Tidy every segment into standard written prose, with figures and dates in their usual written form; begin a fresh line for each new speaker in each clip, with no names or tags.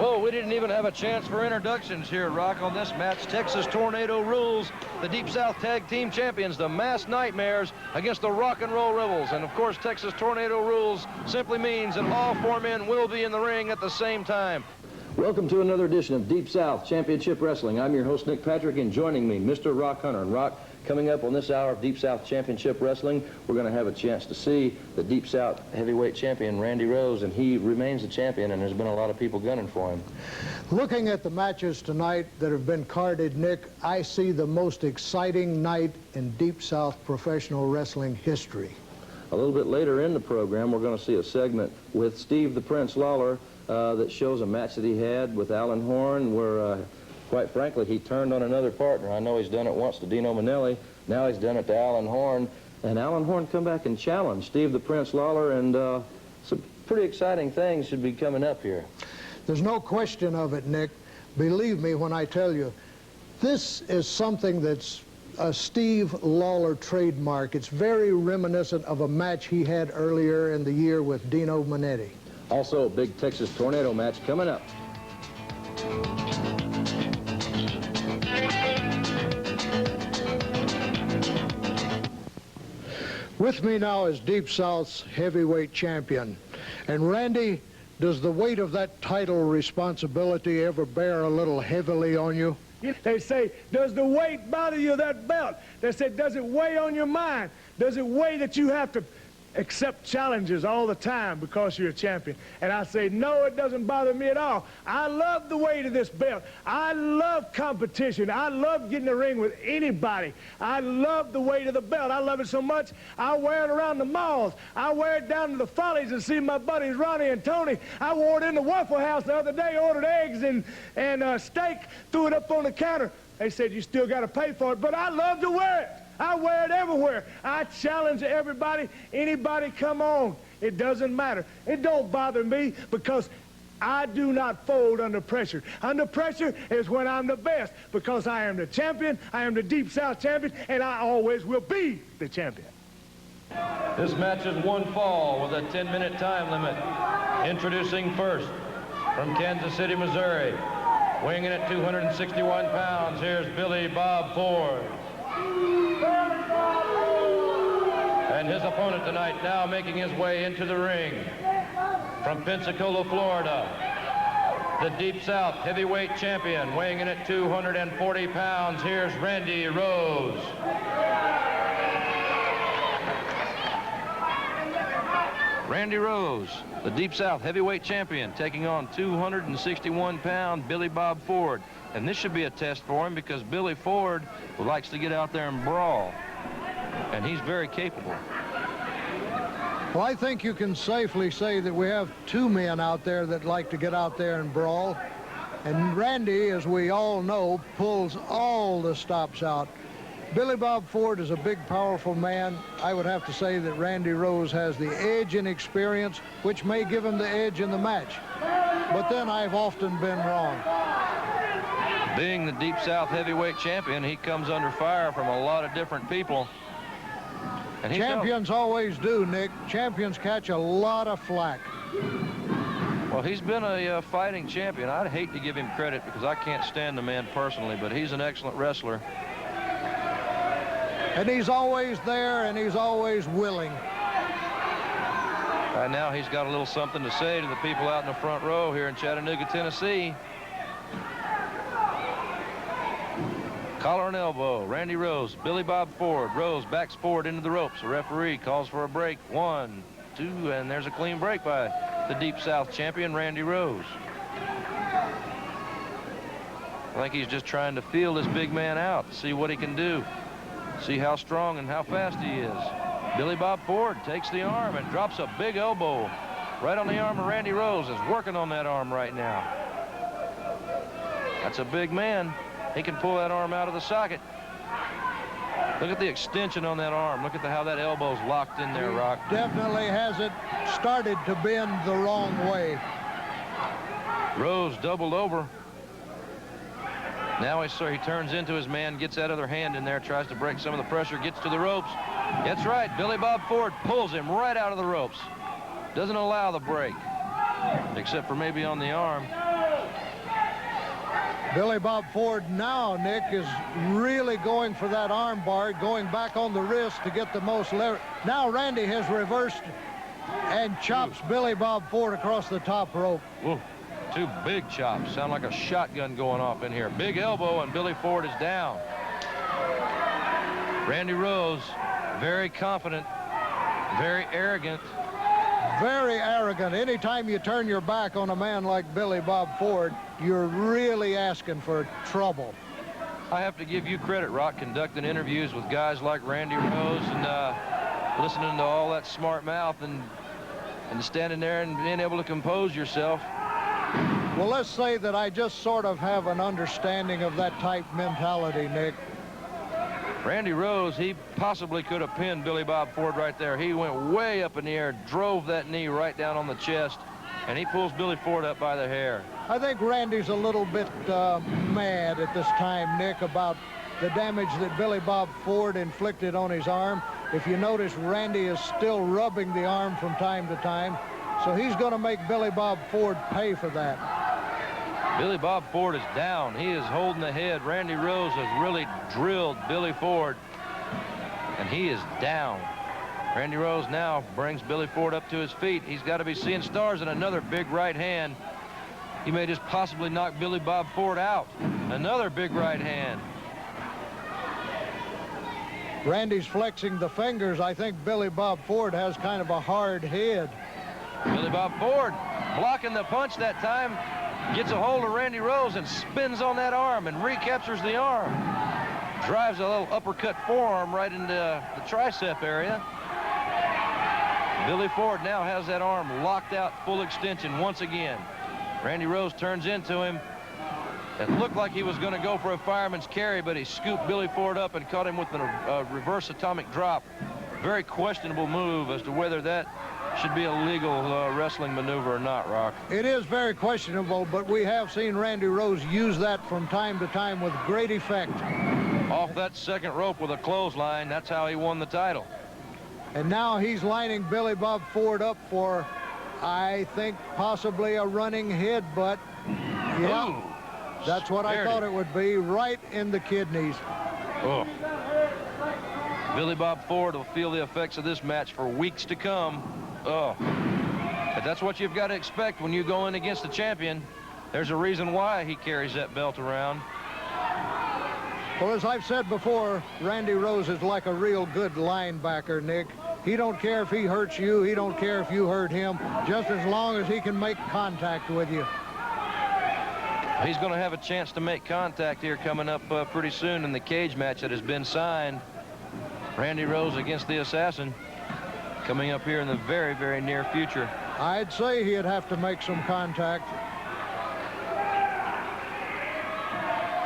Well, we didn't even have a chance for introductions here, Rock, on this match. Texas Tornado Rules, the Deep South Tag Team Champions, the Masked Nightmares, against the Rock and Roll Rebels. And, of course, Texas Tornado Rules simply means that all 4 men will be in the ring at the same time. Welcome to another edition of Deep South Championship Wrestling. I'm your host, Nick Patrick, and joining me, Mr. Rock Hunter. And, Rock, coming up on this hour of Deep South Championship Wrestling, we're going to have a chance to see the Deep South heavyweight champion, Randy Rose, and he remains the champion, and there's been a lot of people gunning for him.
Looking at the matches tonight that have been carded, Nick, I see the most exciting night in Deep South professional wrestling history. A
little bit later in the program, we're going to see a segment with Steve the Prince Lawler that shows a match that he had with Alan Horn where, quite frankly, he turned on another partner. I know he's done it once to Dino Manelli. Now he's done it to Alan Horn. And Alan Horn come back and challenge Steve the Prince Lawler, and some pretty exciting things should be coming up here.
There's no question of it, Nick. Believe me when I tell you, this is something that's a Steve Lawler trademark. It's very reminiscent of a match he had earlier in the year with Dino Manelli.
Also, a big Texas Tornado match coming up.
With me now is Deep South's heavyweight champion. And Randy, does the weight of that title responsibility ever bear a little heavily on you?
They say, does the weight bother you, that belt? They say, does it weigh on your mind? Does it weigh that you have to accept challenges all the time because you're a champion? And I say, no, it doesn't bother me at all. I love the weight of this belt. I love competition. I love getting in the ring with anybody. I love the weight of the belt. I love it so much, I wear it around the malls. I wear it down to the Follies and see my buddies Ronnie and Tony. I wore it in the Waffle House the other day, ordered eggs and steak, threw it up on the counter. They said, you still got to pay for it, but I love to wear it. I wear it everywhere. I challenge everybody, anybody come on. It doesn't matter. It don't bother me because I do not fold under pressure. Under pressure is when I'm the best because I am the champion, I am the Deep South champion, and I always will be the champion.
This match is one fall with a 10-minute time limit. Introducing first from Kansas City, Missouri, weighing in at 261 pounds, here's Billy Bob Ford. And his opponent tonight now making his way into the ring from Pensacola, Florida, the Deep South heavyweight champion, weighing in at 240 pounds. Here's Randy Rose. Randy Rose, the Deep South heavyweight champion, taking on 261-pound Billy Bob Ford. And this should be a test for him because Billy Ford likes to get out there and brawl. And he's very capable.
Well, I think you can safely say that we have 2 men out there that like to get out there and brawl. And Randy, as we all know, pulls all the stops out. Billy Bob Ford is a big, powerful man. I would have to say that Randy Rose has the edge in experience, which may give him the edge in the match. But then I've often been wrong.
Being the Deep South heavyweight champion, he comes under fire from a lot of different people. And
champions always do, Nick. Champions catch a lot of flack.
Well, he's been a fighting champion. I'd hate to give him credit because I can't stand the man personally, but he's an excellent wrestler.
And he's always there, and he's always willing.
Right now, he's got a little something to say to the people out in the front row here in Chattanooga, Tennessee. Collar and elbow, Randy Rose, Billy Bob Ford. Rose backs forward into the ropes. The referee calls for a break. 1, 2, and there's a clean break by the Deep South champion, Randy Rose. I think he's just trying to feel this big man out, see what he can do, see how strong and how fast he is. Billy Bob Ford takes the arm and drops a big elbow right on the arm of Randy Rose. Is working on that arm right now. That's a big man. He can pull that arm out of the socket. Look at the extension on that arm. Look at how that elbow's locked in there, Rock.
Definitely has it started to bend the wrong way.
Rose doubled over. Now he turns into his man, gets that other hand in there, tries to break some of the pressure, gets to the ropes. That's right, Billy Bob Ford pulls him right out of the ropes. Doesn't allow the break, except for maybe on the arm.
Billy Bob Ford now, Nick, is really going for that arm bar, going back on the wrist to get the most leverage. Now Randy has reversed and chops Billy Bob Ford across the top rope.
Ooh, two big chops. Sound like a shotgun going off in here. Big elbow, and Billy Ford is down. Randy Rose, very confident, very arrogant.
Very arrogant. Anytime you turn your back on a man like Billy Bob Ford, you're really asking for trouble.
I have to give you credit, Rock, conducting interviews with guys like Randy Rose and listening to all that smart mouth and standing there and being able to compose yourself.
Well, let's say that I just sort of have an understanding of that type mentality, Nick.
Randy Rose, he possibly could have pinned Billy Bob Ford right there. He went way up in the air, drove that knee right down on the chest, and he pulls Billy Ford up by the hair.
I think Randy's a little bit mad at this time, Nick, about the damage that Billy Bob Ford inflicted on his arm. If you notice, Randy is still rubbing the arm from time to time, so he's going to make Billy Bob Ford pay for that.
Billy Bob Ford is down. He is holding the head. Randy Rose has really drilled Billy Ford, and he is down. Randy Rose now brings Billy Ford up to his feet. He's got to be seeing stars, and another big right hand. He may just possibly knock Billy Bob Ford out. Another big right hand.
Randy's flexing the fingers. I think Billy Bob Ford has kind of a hard head.
Billy Bob Ford blocking the punch that time. Gets a hold of Randy Rose and spins on that arm and recaptures the arm. Drives a little uppercut forearm right into the tricep area. Billy Ford now has that arm locked out full extension once again. Randy Rose turns into him. It looked like he was going to go for a fireman's carry, but he scooped Billy Ford up and caught him with a reverse atomic drop. Very questionable move as to whether that should be a legal wrestling maneuver or not, Rock.
It is very questionable, but we have seen Randy Rose use that from time to time with great effect.
Off that second rope with a clothesline, that's how he won the title.
And now he's lining Billy Bob Ford up for, I think, possibly a running headbutt. Yeah,
Ooh,
that's what I thought it would be, right in the kidneys.
Oh. Billy Bob Ford will feel the effects of this match for weeks to come. Oh, but that's what you've got to expect when you go in against the champion. There's a reason why he carries that belt around.
Well, as I've said before, Randy Rose is like a real good linebacker, Nick. He don't care if he hurts you. He don't care if you hurt him, just as long as he can make contact with you.
He's going to have a chance to make contact here coming up pretty soon in the cage match that has been signed. Randy Rose against the Assassin, coming up here in the very, very near future.
I'd say he'd have to make some contact.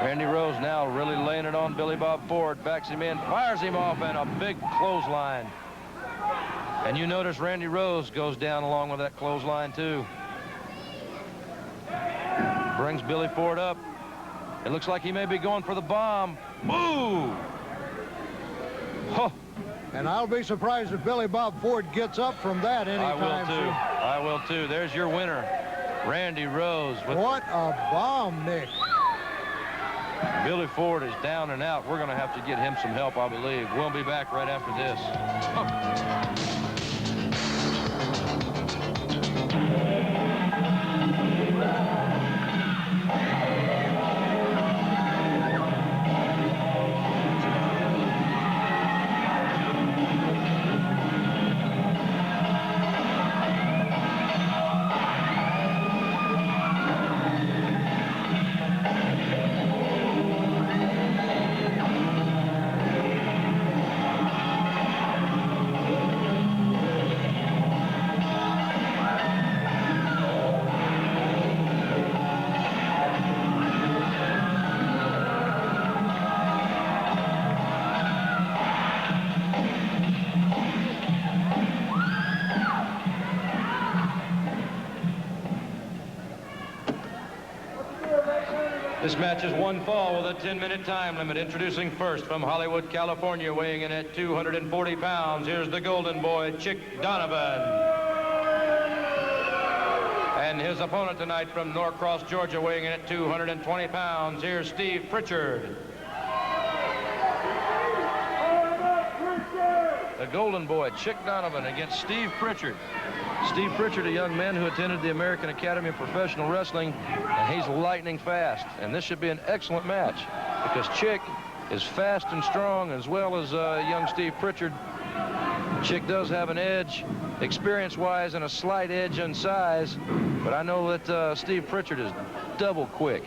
Randy Rose now really laying it on Billy Bob Ford, backs him in, fires him off, and a big clothesline. And you notice Randy Rose goes down along with that clothesline too. Brings Billy Ford up. It looks like he may be going for the bomb. Ooh! Huh.
And I'll be surprised if Billy Bob Ford gets up from that anytime soon.
I will too. There's your winner, Randy Rose.
What a bomb, Nick.
Billy Ford is down and out. We're going to have to get him some help, I believe. We'll be back right after this. This match is one fall with a 10-minute time limit. Introducing first from Hollywood, California, weighing in at 240 pounds. Here's the Golden Boy, Chick Donovan. And And his opponent tonight from Norcross, Georgia, weighing in at 220 pounds, here's Steve Prichard. The Golden Boy, Chick Donovan, against Steve Prichard. Steve Prichard, a young man who attended the American Academy of Professional Wrestling, and he's lightning fast. And this should be an excellent match because Chick is fast and strong, as well as young Steve Prichard. Chick does have an edge, experience-wise, and a slight edge in size, but I know that Steve Prichard is double quick.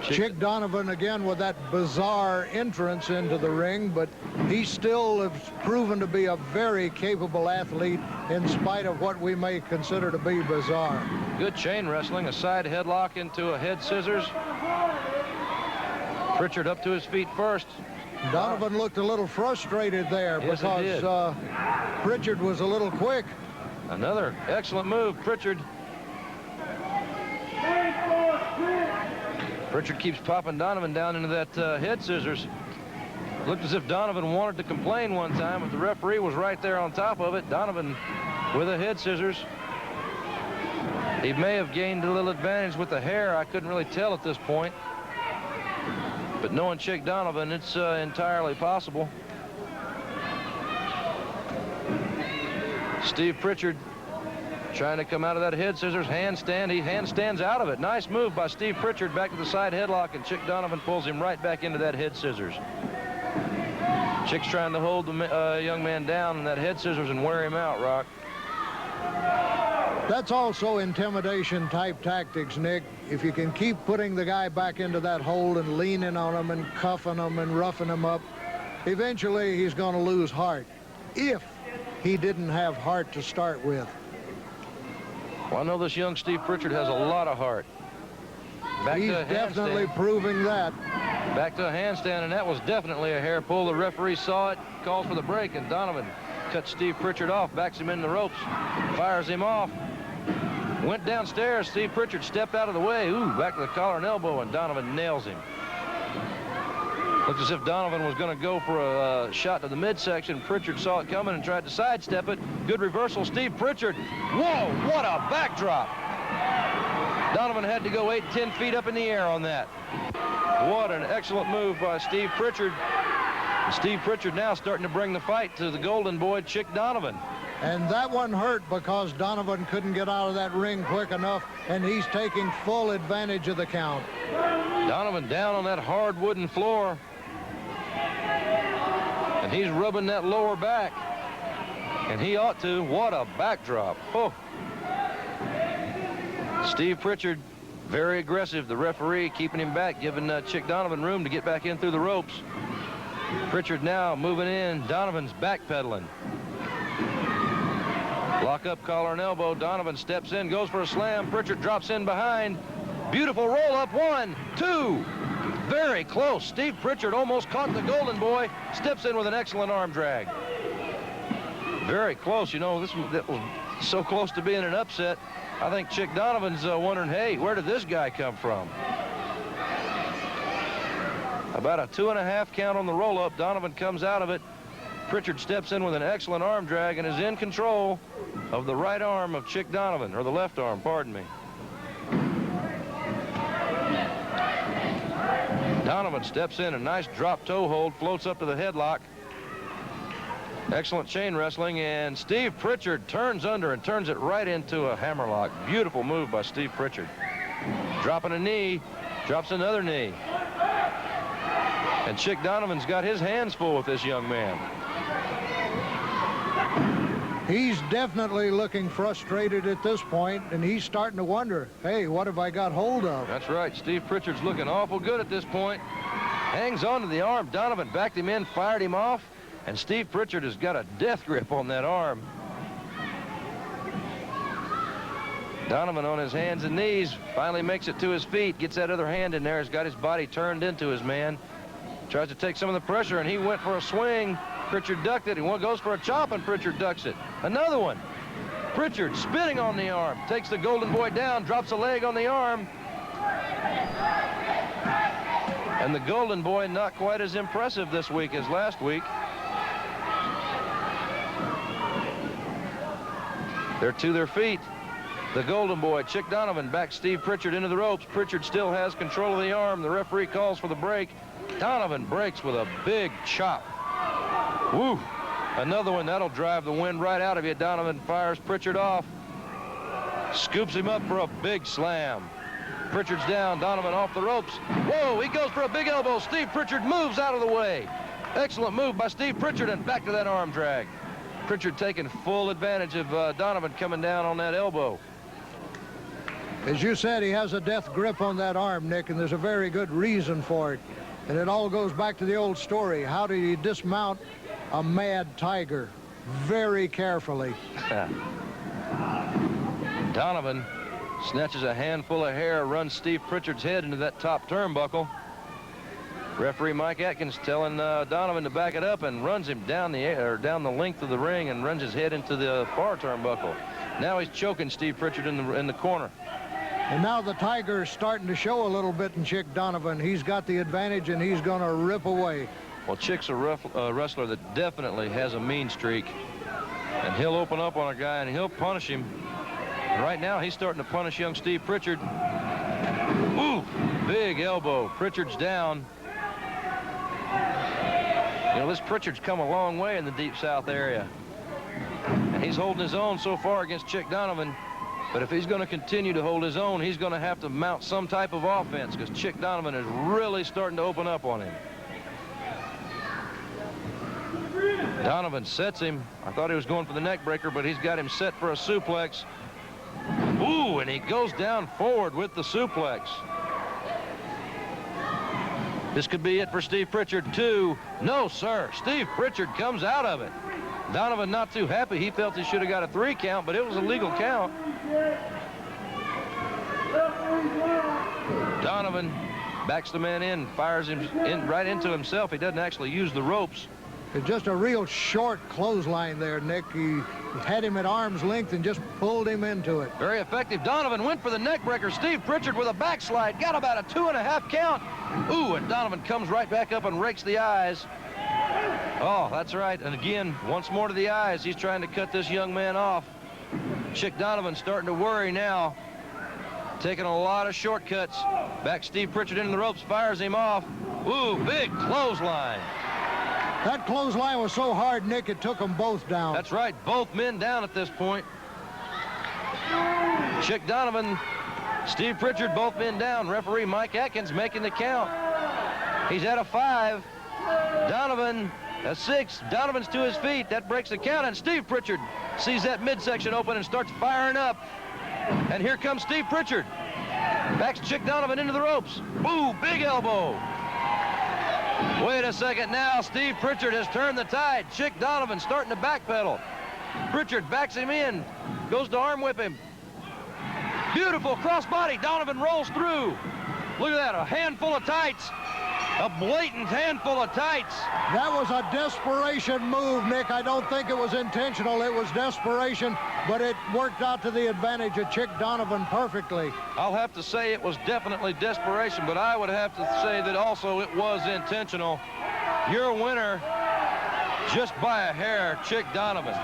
Chick Donovan again with that bizarre entrance into the ring, but he still has proven to be a very capable athlete in spite of what we may consider to be bizarre.
Good chain wrestling, a side headlock into a head scissors. Prichard up to his feet first.
Donovan looked a little frustrated there
Yes,
because Prichard was a little quick.
Another excellent move, Prichard. Prichard keeps popping Donovan down into that head scissors. Looked as if Donovan wanted to complain one time, but the referee was right there on top of it. Donovan with a head scissors. He may have gained a little advantage with the hair. I couldn't really tell at this point. But knowing Chick Donovan, it's entirely possible. Steve Prichard trying to come out of that head scissors handstand. He handstands out of it. Nice move by Steve Prichard back to the side headlock, and Chick Donovan pulls him right back into that head scissors. Chick's trying to hold the young man down in that head scissors and wear him out, Rock.
That's also intimidation type tactics, Nick. If you can keep putting the guy back into that hold and leaning on him and cuffing him and roughing him up, eventually he's going to lose heart, if he didn't have heart to start with.
Well, I know this young Steve Prichard has a lot of heart.
He's definitely proving that.
Back to a handstand, and that was definitely a hair pull. The referee saw it, calls for the break, and Donovan cuts Steve Prichard off, backs him in the ropes, fires him off. Went downstairs. Steve Prichard stepped out of the way. Ooh, back to the collar and elbow, and Donovan nails him. Looked as if Donovan was going to go for a shot to the midsection. Prichard saw it coming and tried to sidestep it. Good reversal, Steve Prichard. Whoa, what a backdrop. Donovan had to go 8-10 feet up in the air on that. What an excellent move by Steve Prichard. And Steve Prichard now starting to bring the fight to the Golden Boy, Chick Donovan.
And that one hurt because Donovan couldn't get out of that ring quick enough, and he's taking full advantage of the count.
Donovan down on that hard wooden floor. And he's rubbing that lower back. And he ought to. What a backdrop. Oh. Steve Prichard, very aggressive. The referee keeping him back, giving Chick Donovan room to get back in through the ropes. Prichard now moving in. Donovan's backpedaling. Lock up, collar and elbow. Donovan steps in, goes for a slam. Prichard drops in behind. Beautiful roll up. 1, 2. Very close. Steve Prichard almost caught the Golden Boy. Steps in with an excellent arm drag. Very close. You know, that was so close to being an upset. I think Chick Donovan's wondering, hey, where did this guy come from? About a 2.5 count on the roll-up. Donovan comes out of it. Prichard steps in with an excellent arm drag and is in control of the right arm of Chick Donovan, or the left arm, pardon me. Donovan steps in, a nice drop toe hold, floats up to the headlock. Excellent chain wrestling, and Steve Prichard turns under and turns it right into a hammerlock. Beautiful move by Steve Prichard. Dropping a knee, drops another knee. And Chick Donovan's got his hands full with this young man.
He's definitely looking frustrated at this point, and he's starting to wonder, hey, what have I got hold of?
That's right. Steve Prichard's looking awful good at this point. Hangs on to the arm. Donovan backed him in, fired him off, and Steve Prichard has got a death grip on that arm. Donovan on his hands and knees, finally makes it to his feet, gets that other hand in there, has got his body turned into his man. Tries to take some of the pressure, and he went for a swing. Prichard ducked it. He goes for a chop, and Prichard ducks it. Another one. Prichard spinning on the arm. Takes the Golden Boy down, drops a leg on the arm. And the Golden Boy not quite as impressive this week as last week. They're to their feet. The Golden Boy, Chick Donovan, backs Steve Pritchard into the ropes. Pritchard still has control of the arm. The referee calls for the break. Donovan breaks with a big chop. Woo! Another one, that'll drive the wind right out of you. Donovan fires Pritchard off. Scoops him up for a big slam. Pritchard's down, Donovan off the ropes. Whoa, he goes for a big elbow. Steve Pritchard moves out of the way. Excellent move by Steve Pritchard, and back to that arm drag. Pritchard taking full advantage of Donovan coming down on that elbow.
As you said, he has a death grip on that arm, Nick, and there's a very good reason for it. And it all goes back to the old story. How do you dismount a mad tiger? Very carefully.
Donovan snatches a handful of hair, runs Steve Pritchard's head into that top turnbuckle. Referee Mike Atkins telling Donovan to back it up, and runs him down the length of the ring and runs his head into the far turnbuckle. Now he's choking Steve Pritchard in the corner.
And now the tiger is starting to show a little bit in Chick Donovan. He's got the advantage, and he's going to rip away.
Well, Chick's a wrestler that definitely has a mean streak. And he'll open up on a guy, and he'll punish him. And right now, he's starting to punish young Steve Pritchard. Ooh, big elbow. Pritchard's down. You know, this Pritchard's come a long way in the Deep South area. And he's holding his own so far against Chick Donovan. But if he's going to continue to hold his own, he's going to have to mount some type of offense, because Chick Donovan is really starting to open up on him. Donovan sets him. I thought he was going for the neck breaker, but he's got him set for a suplex. Ooh, and he goes down forward with the suplex. This could be it for Steve Pritchard, too. No, sir. Steve Pritchard comes out of it. Donovan not too happy. He felt he should have got a 3 count, but it was a legal count. Donovan backs the man in, fires him right into himself. He doesn't actually use the ropes.
It's just a real short clothesline there, Nick. He had him at arm's length and just pulled him into it.
Very effective. Donovan went for the neck breaker. Steve Pritchard with a backslide. Got about a 2.5 count. Ooh, and Donovan comes right back up and rakes the eyes. Oh, that's right. And again, once more to the eyes. He's trying to cut this young man off. Chick Donovan starting to worry now. Taking a lot of shortcuts. Back Steve Pritchard into the ropes, fires him off. Ooh, big clothesline.
That clothesline was so hard, Nick, it took them both down.
That's right. Both men down at this point. Chick Donovan, Steve Pritchard, both men down. Referee Mike Atkins making the count. He's at a 5. Donovan, a 6. Donovan's to his feet. That breaks the count, and Steve Pritchard sees that midsection open and starts firing up. And here comes Steve Pritchard. Backs Chick Donovan into the ropes. Ooh, big elbow. Wait a second now. Steve Pritchard has turned the tide. Chick Donovan starting to backpedal. Pritchard backs him in. Goes to arm whip him. Beautiful crossbody. Donovan rolls through. Look at that, a handful of tights. A blatant handful of tights.
That was a desperation move, Nick. I don't think it was intentional. It was desperation, but it worked out to the advantage of Chick Donovan perfectly.
I'll have to say it was definitely desperation, but I would have to say that also it was intentional. Your winner, just by a hair, Chick Donovan.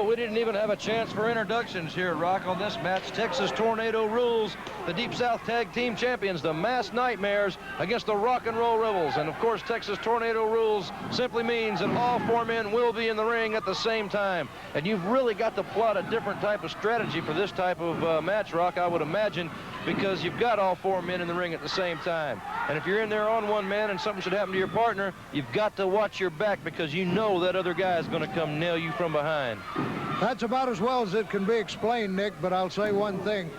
We didn't even have a chance for introductions here at Rock on this match. Texas Tornado Rules, the Deep South Tag Team Champions, the Masked Nightmares against the Rock and Roll Rebels. And of course, Texas Tornado Rules simply means that all 4 men will be in the ring at the same time. And you've really got to plot a different type of strategy for this type of match, Rock, I would imagine, because you've got all 4 men in the ring at the same time. And if you're in there on 1 man and something should happen to your partner, you've got to watch your back, because you know that other guy is going to come nail you from behind.
That's about as well as it can be explained, Nick, but I'll say one thing.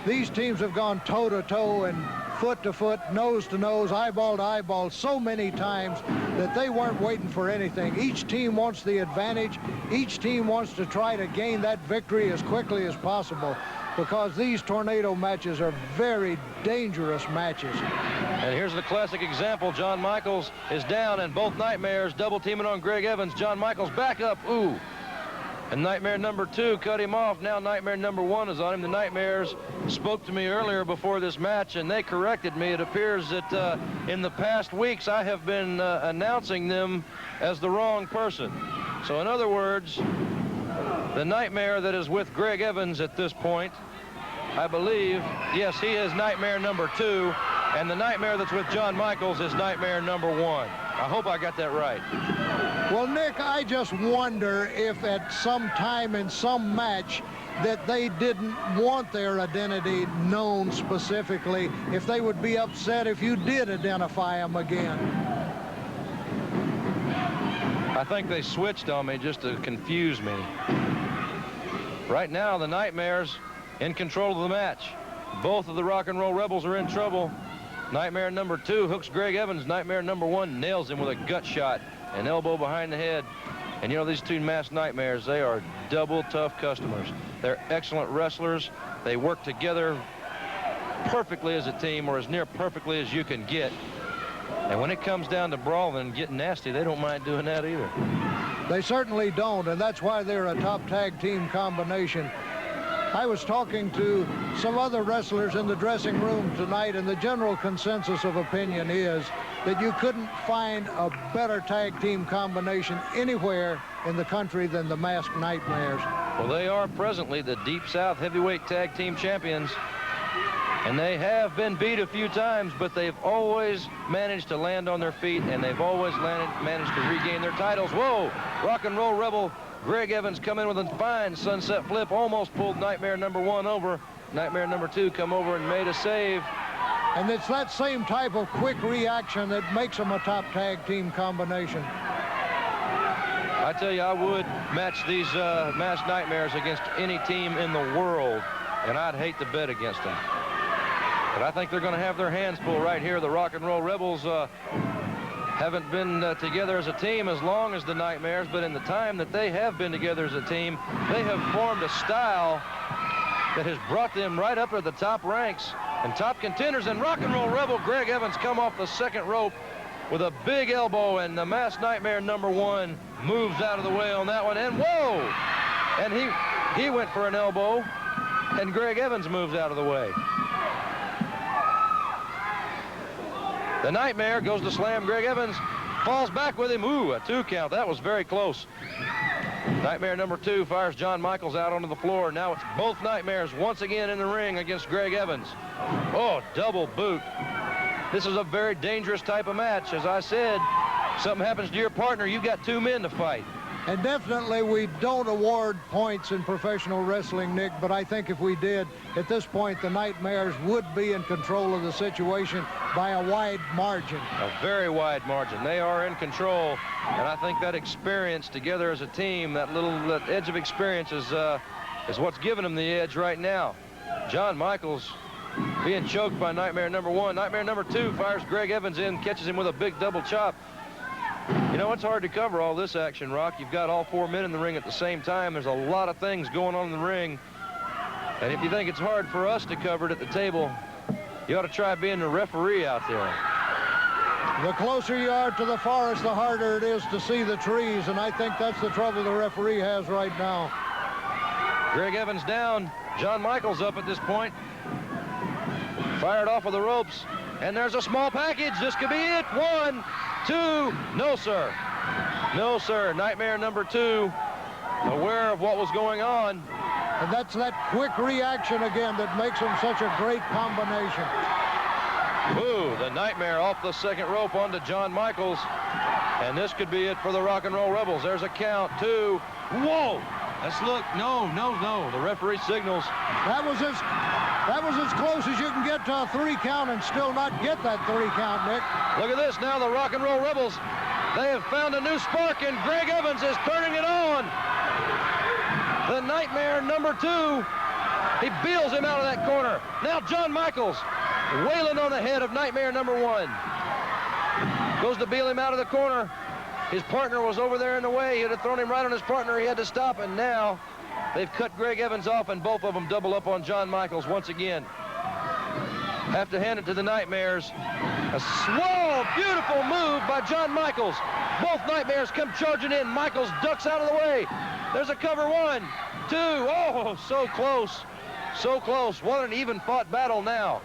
These teams have gone toe-to-toe and foot-to-foot, nose-to-nose, eyeball-to-eyeball so many times that they weren't waiting for anything. Each team wants the advantage. Each team wants to try to gain that victory as quickly as possible, because these tornado matches are very dangerous matches.
And here's the classic example. John Michaels is down, and both Nightmares double teaming on Greg Evans. John Michaels back up. Ooh. And Nightmare number 2 cut him off. Now Nightmare number 1 is on him. The Nightmares spoke to me earlier before this match, and they corrected me. It appears that in the past weeks I have been announcing them as the wrong person. So in other words, the Nightmare that is with Greg Evans at this point, I believe, yes, he is Nightmare number 2, and the Nightmare that's with John Michaels is Nightmare number 1. I hope I got that right.
Well, Nick, I just wonder if at some time in some match that they didn't want their identity known specifically, if they would be upset if you did identify them again.
I think they switched on me just to confuse me. Right now, the Nightmares in control of the match. Both of the Rock and Roll Rebels are in trouble. Nightmare number 2 hooks Greg Evans. Nightmare number 1 nails him with a gut shot, an elbow behind the head. And you know, these two masked Nightmares, they are double tough customers. They're excellent wrestlers. They work together perfectly as a team, or as near perfectly as you can get. And when it comes down to brawling and getting nasty, they don't mind doing that either.
They certainly don't, and that's why they're a top tag team combination. I was talking to some other wrestlers in the dressing room tonight, and the general consensus of opinion is that you couldn't find a better tag team combination anywhere in the country than the Masked Nightmares.
Well, they are presently the Deep South Heavyweight Tag Team Champions, and they have been beat a few times, but they've always managed to land on their feet, and they've always managed to regain their titles. Whoa! Rock and Roll Rebel Greg Evans come in with a fine sunset flip, almost pulled Nightmare number 1 over. Nightmare number 2 come over and made a save.
And it's that same type of quick reaction that makes them a top tag team combination.
I tell you, I would match these Masked Nightmares against any team in the world, and I'd hate to bet against them. But I think they're going to have their hands full right here. The Rock and Roll Rebels haven't been together as a team as long as the Nightmares, but in the time that they have been together as a team, they have formed a style that has brought them right up to the top ranks and top contenders. And Rock and Roll Rebel Greg Evans come off the second rope with a big elbow, and the Masked Nightmare number 1 moves out of the way on that one, and whoa! And he went for an elbow, and Greg Evans moves out of the way. The Nightmare goes to slam Greg Evans, falls back with him. Ooh, a 2 count. That was very close. Nightmare number 2 fires John Michaels out onto the floor. Now it's both Nightmares once again in the ring against Greg Evans. Oh, double boot. This is a very dangerous type of match. As I said, something happens to your partner, you've got 2 men to fight.
And definitely we don't award points in professional wrestling, Nick, but I think if we did, at this point, the Nightmares would be in control of the situation by a wide margin.
A very wide margin. They are in control, and I think that experience together as a team, that edge of experience is what's giving them the edge right now. John Michaels being choked by Nightmare number 1. Nightmare number 2 fires Greg Evans in, catches him with a big double chop. You know, it's hard to cover all this action, Rock. You've got all 4 men in the ring at the same time. There's a lot of things going on in the ring. And if you think it's hard for us to cover it at the table, you ought to try being the referee out there.
The closer you are to the forest, the harder it is to see the trees, and I think that's the trouble the referee has right now.
Greg Evans down. John Michaels up at this point. Fired off of the ropes. And there's a small package. This could be it. 1, 2. No, sir. No, sir. Nightmare number 2, aware of what was going on.
And that's that quick reaction again that makes them such a great combination.
Ooh, the Nightmare off the second rope onto John Michaels. And this could be it for the Rock and Roll Rebels. There's a count. 2. Whoa! Let's look. No. The referee signals.
That was as close as you can get to a 3 count and still not get that 3 count, Nick.
Look at this now, the Rock and Roll Rebels. They have found a new spark, and Greg Evans is turning it on. The Nightmare number 2. He beels him out of that corner. Now John Michaels wailing on the head of Nightmare number 1. Goes to beel him out of the corner. His partner was over there in the way. He'd have thrown him right on his partner. He had to stop, and now they've cut Greg Evans off, and both of them double up on John Michaels once again. Have to hand it to the Nightmares. A slow, beautiful move by John Michaels. Both Nightmares come charging in. Michaels ducks out of the way. There's a cover 1, 2. Oh, so close. So close. What an even-fought battle now.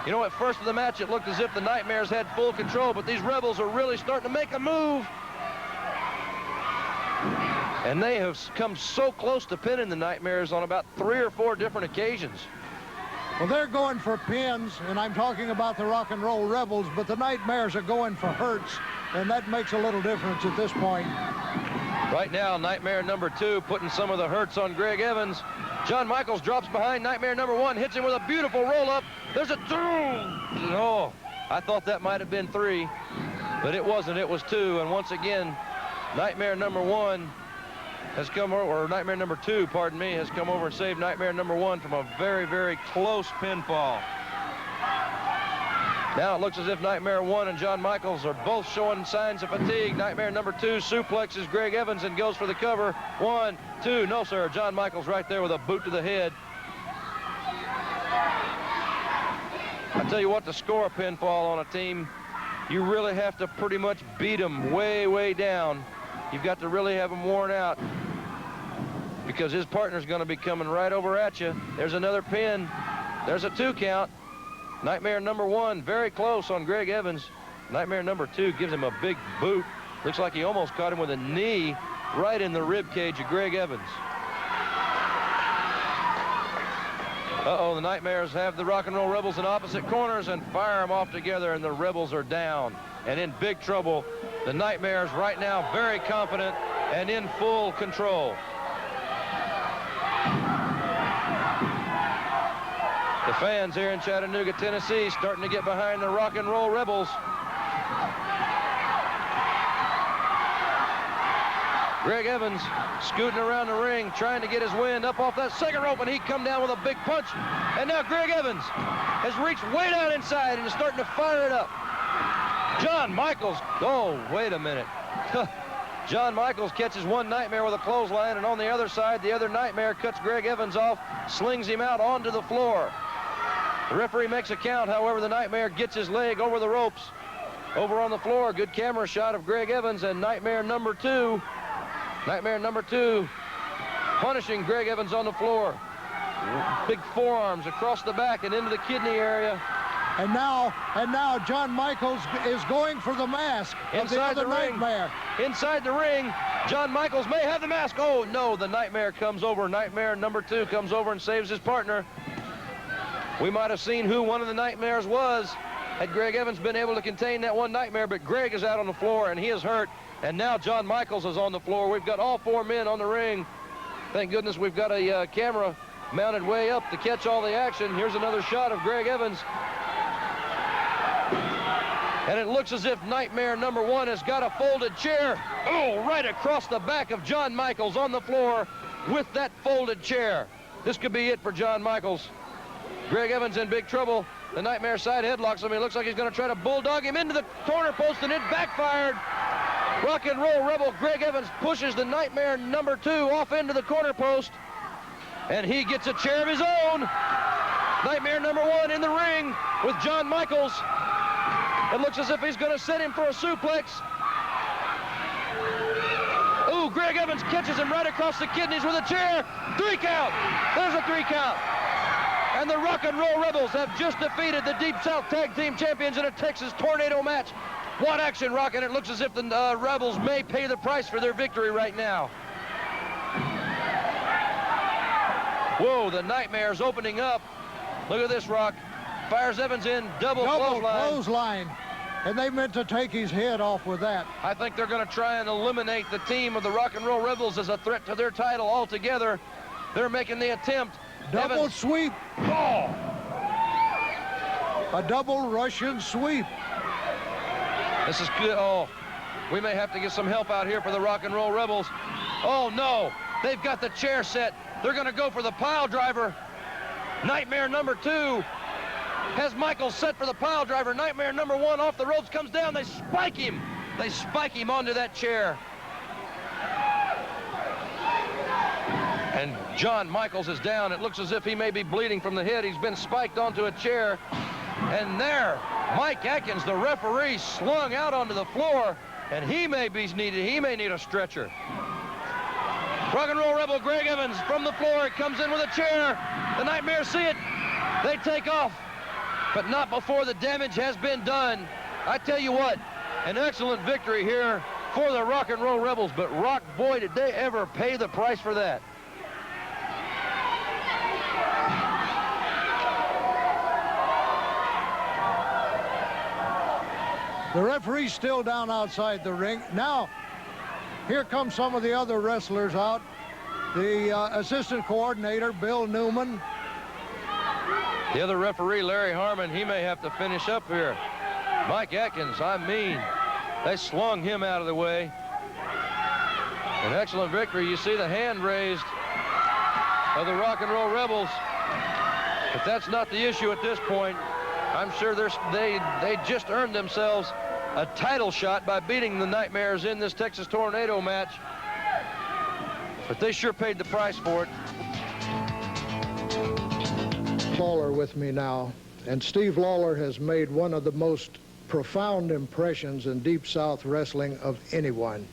You know, at first of the match, it looked as if the Nightmares had full control, but these Rebels are really starting to make a move. And they have come so close to pinning the Nightmares on about 3 or 4 different occasions.
Well, they're going for pins, and I'm talking about the Rock and Roll Rebels, but the Nightmares are going for hurts, and that makes a little difference at this point.
Right now, Nightmare number 2 putting some of the hurts on Greg Evans. John Michaels drops behind Nightmare number 1, hits him with a beautiful roll-up. There's a 2. Oh, I thought that might have been 3, but it wasn't. It was 2, and once again, Nightmare number 1 has come over, or Nightmare number 2, pardon me, has come over and saved Nightmare number 1 from a very, very close pinfall. Now it looks as if Nightmare 1 and John Michaels are both showing signs of fatigue. Nightmare number 2 suplexes Greg Evans and goes for the cover. 1, 2, no sir, John Michaels right there with a boot to the head. I tell you what, to score a pinfall on a team, you really have to pretty much beat them way, way down. You've got to really have them worn out, because his partner's going to be coming right over at you. There's another pin. There's a 2 count. Nightmare number 1 very close on Greg Evans. Nightmare number 2 gives him a big boot. Looks like he almost caught him with a knee right in the rib cage of Greg Evans. Uh-oh, the Nightmares have the Rock and Roll Rebels in opposite corners and fire them off together, and the Rebels are down and in big trouble. The Nightmares right now very confident and in full control. The fans here in Chattanooga, Tennessee, starting to get behind the Rock and Roll Rebels. Greg Evans scooting around the ring, trying to get his wind up off that second rope, and he come down with a big punch. And now Greg Evans has reached way down inside and is starting to fire it up. John Michaels, oh, wait a minute. John Michaels catches one Nightmare with a clothesline, and on the other side, the other Nightmare cuts Greg Evans off, slings him out onto the floor. The referee makes a count. However, the Nightmare gets his leg over the ropes, over on the floor. Good camera shot of Greg Evans and Nightmare number 2. Nightmare number 2 punishing Greg Evans on the floor. Big forearms across the back and into the kidney area.
And now John Michaels is going for the mask of the other Nightmare.
Inside the ring, John Michaels may have the mask. Oh, no, the Nightmare comes over. Nightmare number 2 comes over and saves his partner. We might have seen who one of the Nightmares was had Greg Evans been able to contain that one Nightmare, but Greg is out on the floor, and he is hurt. And now John Michaels is on the floor. We've got all 4 men on the ring. Thank goodness we've got a camera mounted way up to catch all the action. Here's another shot of Greg Evans. And it looks as if Nightmare number 1 has got a folded chair. Oh, right across the back of John Michaels on the floor with that folded chair. This could be it for John Michaels. Greg Evans in big trouble. The Nightmare side headlocks him. He looks like he's going to try to bulldog him into the corner post, and it backfired. Rock and Roll Rebel Greg Evans pushes the Nightmare number 2 off into the corner post, and he gets a chair of his own. Nightmare number 1 in the ring with John Michaels. It looks as if he's going to set him for a suplex. Ooh, Greg Evans catches him right across the kidneys with a chair. 3 count. There's a 3 count. And the Rock and Roll Rebels have just defeated the Deep South Tag Team Champions in a Texas Tornado match. What action, Rock, and it looks as if the Rebels may pay the price for their victory right now. Whoa, the Nightmare's opening up. Look at this, Rock. Fires Evans in, double
clothesline. And they meant to take his head off with that.
I think they're going to try and eliminate the team of the Rock and Roll Rebels as a threat to their title altogether. They're making the attempt.
Double
Evans.
Sweep.
Oh!
A double Russian sweep.
This is good. Oh, we may have to get some help out here for the Rock and Roll Rebels. Oh, no. They've got the chair set. They're going to go for the pile driver. Nightmare number 2 has Michaels set for the pile driver. Nightmare number 1 off the ropes, comes down. They spike him. They spike him onto that chair. And John Michaels is down. It looks as if he may be bleeding from the head. He's been spiked onto a chair. And there, Mike Atkins, the referee, slung out onto the floor, and he may need a stretcher. Rock and Roll Rebel Greg Evans from the floor. It comes in with a chair. The Nightmares see it. They take off, but not before the damage has been done. I tell you what, an excellent victory here for the Rock and Roll Rebels, but Rock, boy, did they ever pay the price for that.
The referee's still down outside the ring. Now, here come some of the other wrestlers out. The assistant coordinator, Bill Newman.
The other referee, Larry Harmon, he may have to finish up here. Mike Atkins, I mean, they slung him out of the way. An excellent victory. You see the hand raised of the Rock and Roll Rebels. But that's not the issue at this point. I'm sure they just earned themselves a title shot by beating the Nightmares in this Texas Tornado match. But they sure paid the price for it.
Lawler with me now, and Steve Lawler has made one of the most profound impressions in Deep South wrestling of anyone.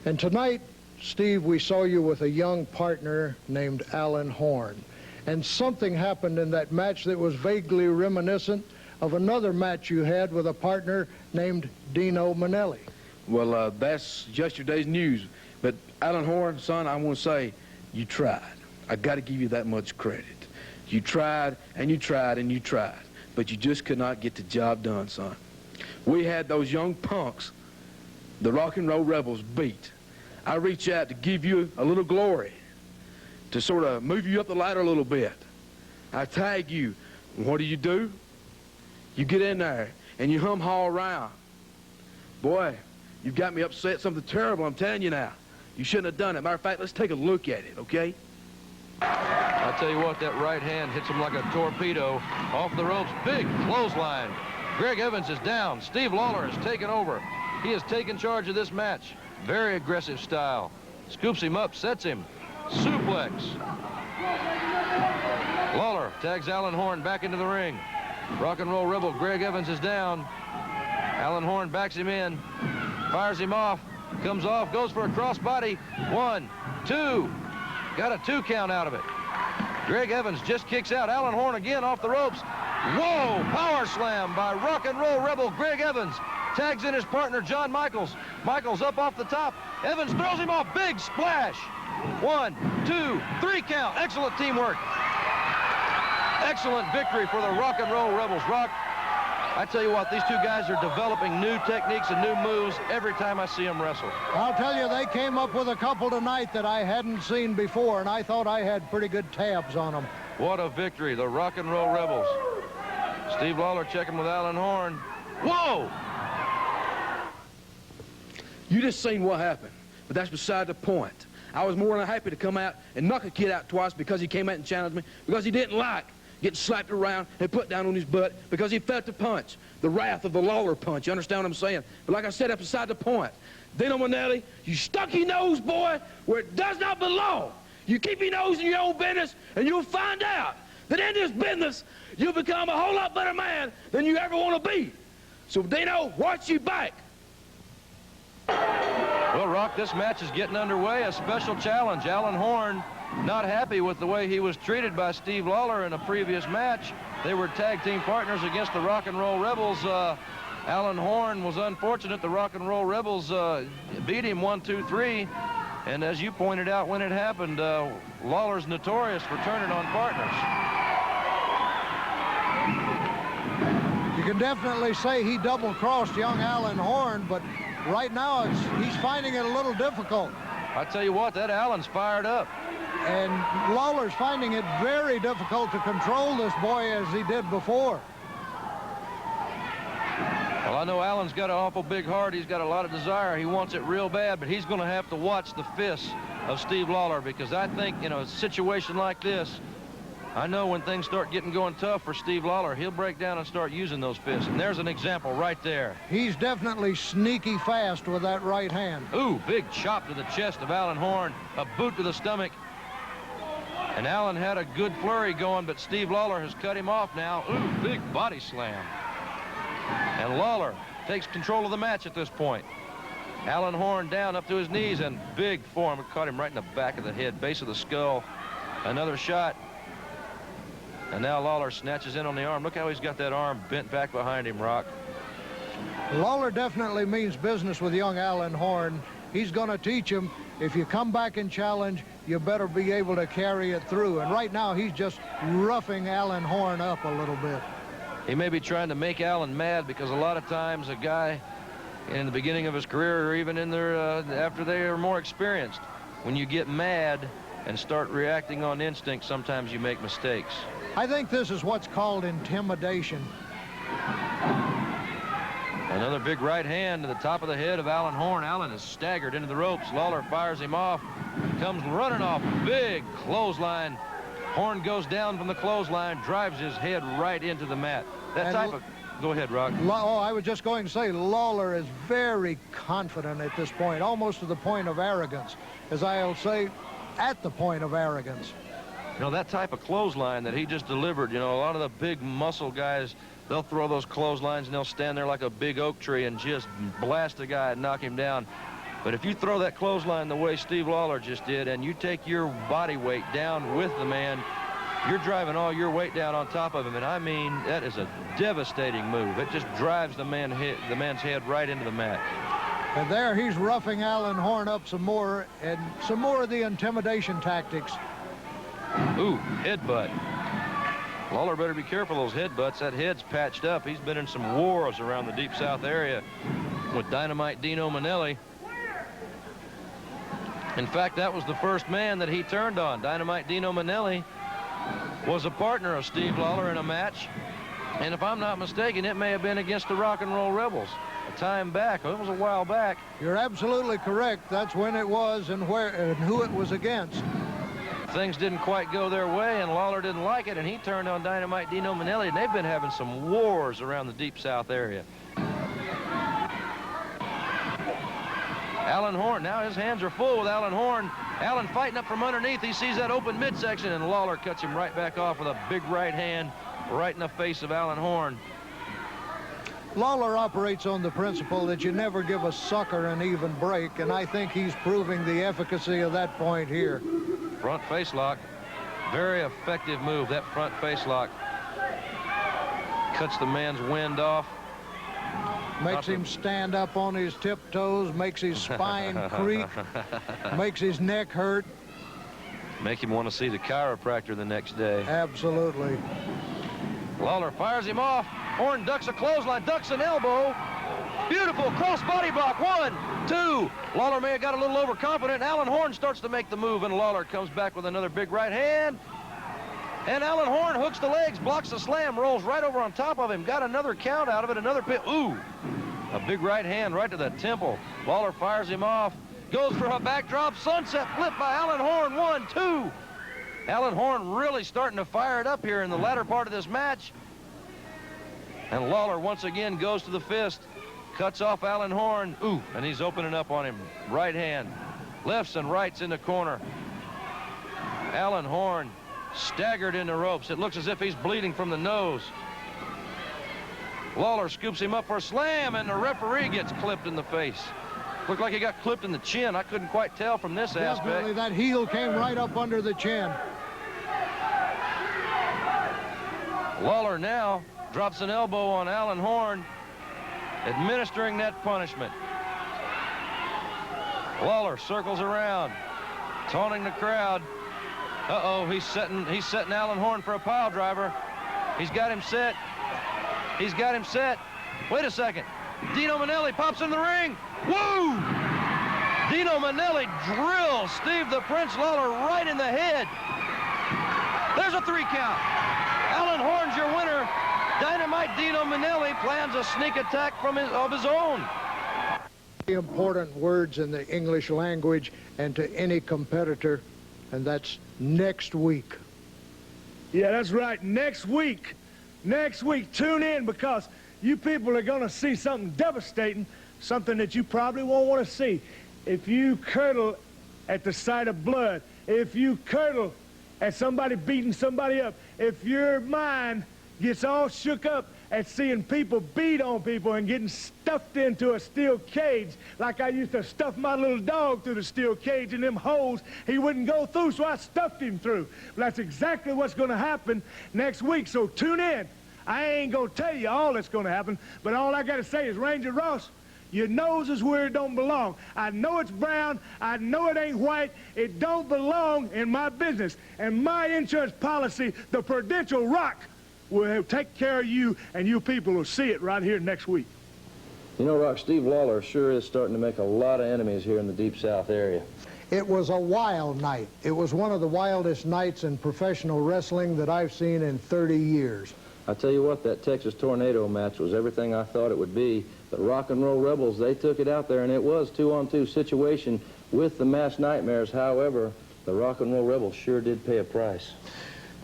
And tonight, Steve, we saw you with a young partner named Alan Horn. And something happened in that match that was vaguely reminiscent of another match you had with a partner named Dino Manelli.
Well, that's yesterday's news. But Alan Horn, son, I want to say you tried. I got to give you that much credit. You tried, and you tried, and you tried. But you just could not get the job done, son. We had those young punks, the Rock and Roll Rebels, beat. I reach out to give you a little glory, to sort of move you up the ladder a little bit. I tag you. And what do? You get in there, and you hum-haw around. Boy, you've got me upset. Something terrible, I'm telling you now. You shouldn't have done it. Matter of fact, let's take a look at it, okay?
I tell you what, that right hand hits him like a torpedo off the ropes. Big clothesline. Greg Evans is down. Steve Lawler has taken over. He has taken charge of this match. Very aggressive style. Scoops him up, sets him. Suplex. Lawler tags Alan Horn back into the ring. Rock and Roll Rebel Greg Evans is down. Alan Horn backs him in. Fires him off. Comes off, goes for a crossbody. 1, 2. Got a 2 count out of it. Greg Evans just kicks out. Alan Horn again off the ropes. Whoa! Power slam by Rock and Roll Rebel Greg Evans. Tags in his partner, John Michaels. Michaels up off the top. Evans throws him off. Big splash. 1, 2, 3 count. Excellent teamwork. Excellent victory for the Rock and Roll Rebels. Rock, I tell you what, these two guys are developing new techniques and new moves every time I see them wrestle.
I'll tell you, they came up with a couple tonight that I hadn't seen before, and I thought I had pretty good tabs on them.
What a victory, the Rock and Roll Rebels. Steve Lawler checking with Alan Horn. Whoa!
You just seen what happened, but that's beside the point. I was more than happy to come out and knock a kid out twice because he came out and challenged me, because he didn't like getting slapped around and put down on his butt, because he felt the punch, the wrath of the Lawler punch. You understand what I'm saying? But like I said, that's beside the point. Dino Manelli, you stuck your nose, boy, where it does not belong. You keep your nose in your own business, and you'll find out that in this business, you'll become a whole lot better man than you ever want to be. So, Dino, watch your back.
Well, Rock, this match is getting underway. A special challenge. Alan Horn not happy with the way he was treated by Steve Lawler in a previous match. They were tag team partners against the Rock and Roll Rebels. Alan Horn was unfortunate. The Rock and Roll Rebels beat him 1, 2, 3. And as you pointed out when it happened, Lawler's notorious for turning on partners.
You can definitely say he double-crossed young Alan Horn, but right now he's finding it a little difficult.
I tell you what, that Alan's fired up.
And Lawler's finding it very difficult to control this boy as he did before.
Well, I know Alan's got an awful big heart. He's got a lot of desire. He wants it real bad, but he's going to have to watch the fists of Steve Lawler, because I think, you know, a situation like this, I know when things start going tough for Steve Lawler, he'll break down and start using those fists. And there's an example right there.
He's definitely sneaky fast with that right hand.
Ooh, big chop to the chest of Alan Horn, a boot to the stomach. And Allen had a good flurry going, but Steve Lawler has cut him off now. Ooh, big body slam. And Lawler takes control of the match at this point. Alan Horn down up to his knees, and big form. It caught him right in the back of the head, base of the skull. Another shot. And now Lawler snatches in on the arm. Look how he's got that arm bent back behind him, Rock.
Lawler definitely means business with young Alan Horn. He's going to teach him, if you come back and challenge, you better be able to carry it through. And right now, he's just roughing Alan Horn up a little bit.
He may be trying to make Alan mad, because a lot of times a guy in the beginning of his career, or even in their after they are more experienced, when you get mad and start reacting on instinct, sometimes you make mistakes.
I think this is what's called intimidation.
Another big right hand to the top of the head of Alan Horn. Alan is staggered into the ropes. Lawler fires him off, comes running off, big clothesline. Horn goes down from the clothesline, drives his head right into the mat. That type of... Go ahead, Rock.
Oh, I was just going to say, Lawler is very confident at this point, almost to the point of arrogance. As I'll say, at the point of arrogance.
You know, that type of clothesline that he just delivered, you know, a lot of the big muscle guys, they'll throw those clotheslines and they'll stand there like a big oak tree and just blast a guy and knock him down. But if you throw that clothesline the way Steve Lawler just did, and you take your body weight down with the man, you're driving all your weight down on top of him. And I mean, that is a devastating move. It just drives the man's head right into the mat.
And there he's roughing Alan Horn up some more, and some more of the intimidation tactics.
Ooh, headbutt. Lawler better be careful of those headbutts. That head's patched up. He's been in some wars around the Deep South area with Dynamite Dino Manelli. In fact, that was the first man that he turned on. Dynamite Dino Manelli was a partner of Steve Lawler in a match. And if I'm not mistaken, it may have been against the Rock and Roll Rebels. A time back. It was a while back.
You're absolutely correct. That's when it was and where and who it was against.
Things didn't quite go their way, and Lawler didn't like it, and he turned on Dynamite Dino Manelli, and they've been having some wars around the Deep South area. Alan Horn, now his hands are full with Alan Horn. Alan fighting up from underneath. He sees that open midsection, and Lawler cuts him right back off with a big right hand right in the face of Alan Horn.
Lawler operates on the principle that you never give a sucker an even break, and I think he's proving the efficacy of that point here.
Front face lock. Very effective move, that front face lock. Cuts the man's wind off.
Makes him stand up on his tiptoes, makes his spine creak, makes his neck hurt.
Make him want to see the chiropractor the next day.
Absolutely.
Lawler fires him off. Horn ducks a clothesline, ducks an elbow. Beautiful cross-body block. 1, 2. Lawler may have got a little overconfident. Alan Horn starts to make the move, and Lawler comes back with another big right hand. And Alan Horn hooks the legs, blocks the slam, rolls right over on top of him. Got another count out of it, another pin. Ooh, a big right hand right to the temple. Lawler fires him off, goes for a backdrop, sunset flip by Alan Horn. 1, 2. Alan Horn really starting to fire it up here in the latter part of this match. And Lawler once again goes to the fist, cuts off Alan Horn. Ooh, and he's opening up on him. Right hand, lefts and rights in the corner. Alan Horn staggered in the ropes. It looks as if he's bleeding from the nose. Lawler scoops him up for a slam, and the referee gets clipped in the face. Looked like he got clipped in the chin. I couldn't quite tell from this
Definitely,
aspect.
that heel came right up under the chin.
Lawler now drops an elbow on Alan Horn, administering that punishment. Lawler circles around, taunting the crowd. Uh-oh, he's setting Alan Horn for a pile driver. He's got him set. He's got him set. Wait a second. Dino Manelli pops in the ring. Woo! Dino Manelli drills Steve the Prince Lawler right in the head. There's a 3 count. Alan Horn's your winner. Dynamite Dino Manelli plans a sneak attack of his own.
Important words in the English language and to any competitor, and that's next week.
Yeah, that's right. Next week. Next week, tune in, because you people are going to see something devastating, something that you probably won't want to see. If you curdle at the sight of blood, if you curdle at somebody beating somebody up, if your mind gets all shook up at seeing people beat on people and getting stuffed into a steel cage, like I used to stuff my little dog through the steel cage and them holes he wouldn't go through, so I stuffed him through. But that's exactly what's going to happen next week, so tune in. I ain't going to tell you all that's going to happen, but all I got to say is, Ranger Ross, your nose is where it don't belong. I know it's brown. I know it ain't white. It don't belong in my business. And my insurance policy, the Prudential Rock, will take care of you, and you people will see it right here next week.
You know, Rock, Steve Lawler sure is starting to make a lot of enemies here in the Deep South area.
It was a wild night. It was one of the wildest nights in professional wrestling that I've seen in 30 years.
I tell you what, that Texas Tornado match was everything I thought it would be. The Rock and Roll Rebels, they took it out there, and it was 2-on-2 situation with the Masked Nightmares. However, the Rock and Roll Rebels sure did pay a price.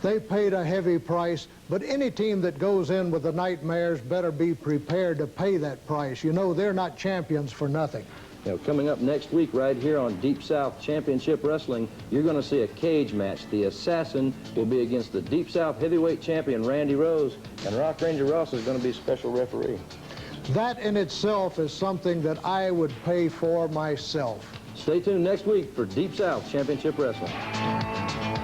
They paid a heavy price, but any team that goes in with the Nightmares better be prepared to pay that price. You know, they're not champions for nothing.
You know, coming up next week right here on Deep South Championship Wrestling, you're going to see a cage match. The Assassin will be against the Deep South Heavyweight Champion, Randy Rose, and Rock Ranger Ross is going to be special referee.
That in itself is something that I would pay for myself.
Stay tuned next week for Deep South Championship Wrestling.